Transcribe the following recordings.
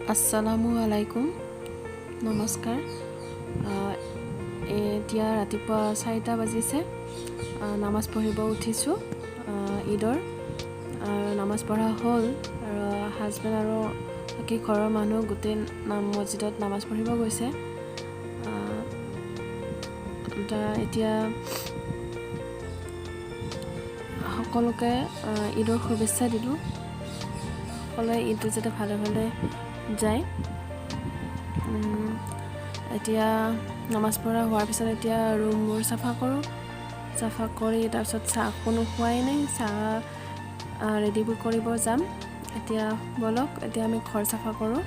আসসালামু আলাইকুম নমস্কাৰ এতিয়া ৰাতিপুৱা 4টা বাজিছে নামাজ পঢ়িব উঠিছোঁ ঈদৰ নামাজ পঢ়া হ'ল আৰু হাজবেণ্ড আৰু বাকী ঘৰৰ মানুহ গোটেই মছজিদত নামাজ পঢ়িব গৈছে এতিয়া সকলোকে ঈদৰ শুভেচ্ছা দিলোঁ সকলোৱে ঈদটো যাতে ভালে ভালে যায় এতিয়া নামাজ পঢ়া হোৱাৰ পিছত এতিয়া ৰুমবোৰ চাফা কৰি তাৰপিছত চাহ কোনো খোৱাই নাই চাহ ৰেডি কৰিব যাম এতিয়া বলক এতিয়া আমি ঘৰ চাফা কৰোঁ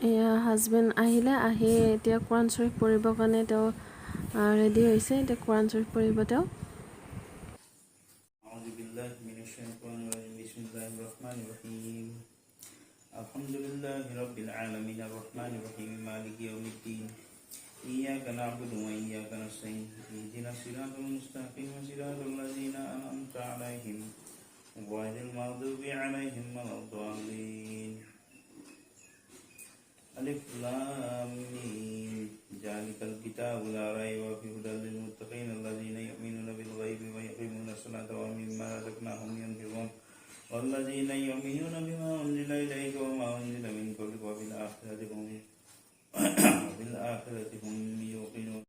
এয়া হাজবেণ্ড আহি এতিয়া কোৰাণ শ্বৰীফ পঢ়িবৰ কাৰণে তেওঁ ৰেডি হৈছে এতিয়া কোৰাণ শ্বৰীফ পঢ়িব তেওঁ আলহামদুলিল্লাহি রাব্বিল আলামিন আর রহমানির রহিম মালিকি ইয়াউমিদ্দিন ইয়্যাকা না'বুদু ওয়া ইয়্যাকা নাস্তাঈন ইহদিনাস সিরাতাল মুস্তাকিম সিরাতাল লাযিনা আন'আমতা আলাইহিম গায়রিল মাগদুবি আলাইহিম ওয়ালাদ-দাল্লিন আলিফ লাম মীম যালিকাল কিতাবু লা রাইবা ফীহি হুদাল লিল মুত্তাকিন আল্লাযিনা ইউমিনুনা বিল গায়বি ওয়া yuqimunas salata wa mimma razaqnahum yunfiqun والذين يؤمنون بما أنزل إليك وما أنزل من قبلك وبالآخرة هم يوقنون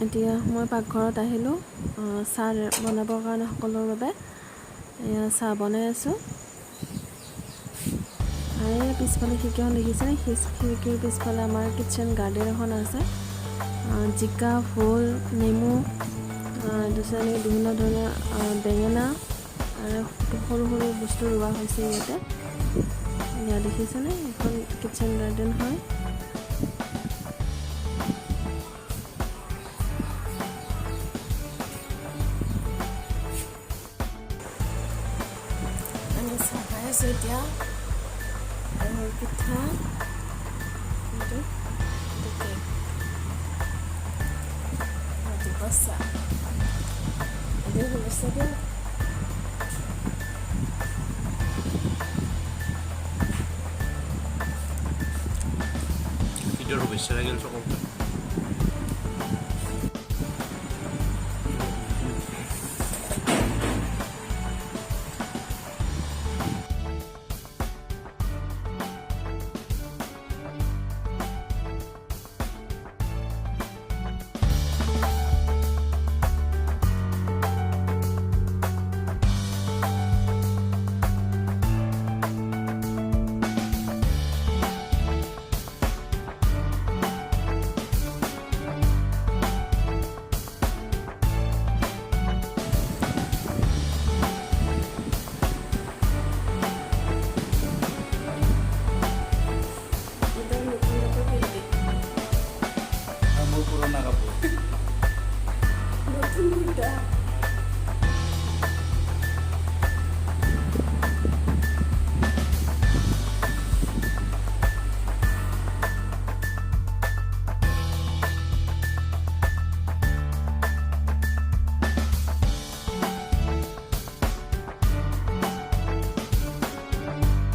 এতিয়া মই পাকঘৰত আহিলোঁ চাহ বনাবৰ কাৰণে সকলোৰ বাবে এয়া চাহ বনাই আছোঁ আৰু পিছফালে খিৰিকীখন দেখিছেনে খিৰিকীৰ পিছফালে আমাৰ কিটচেন গাৰ্ডেন এখন আছে জিকা ভোল নেমু দুচেনি বিভিন্ন ধৰণৰ বেঙেনা আৰু সৰু সৰু বস্তু ৰোৱা হৈছে ইয়াত দেখিছেনে এখন কিটচেন গাৰ্ডেন হয় আমি চাহ খাই আছোঁ এতিয়া আৰু পিঠা ৰাতিপুৱা চাহ ঈদৰ শুভেচ্ছা লাগিল সকলোকে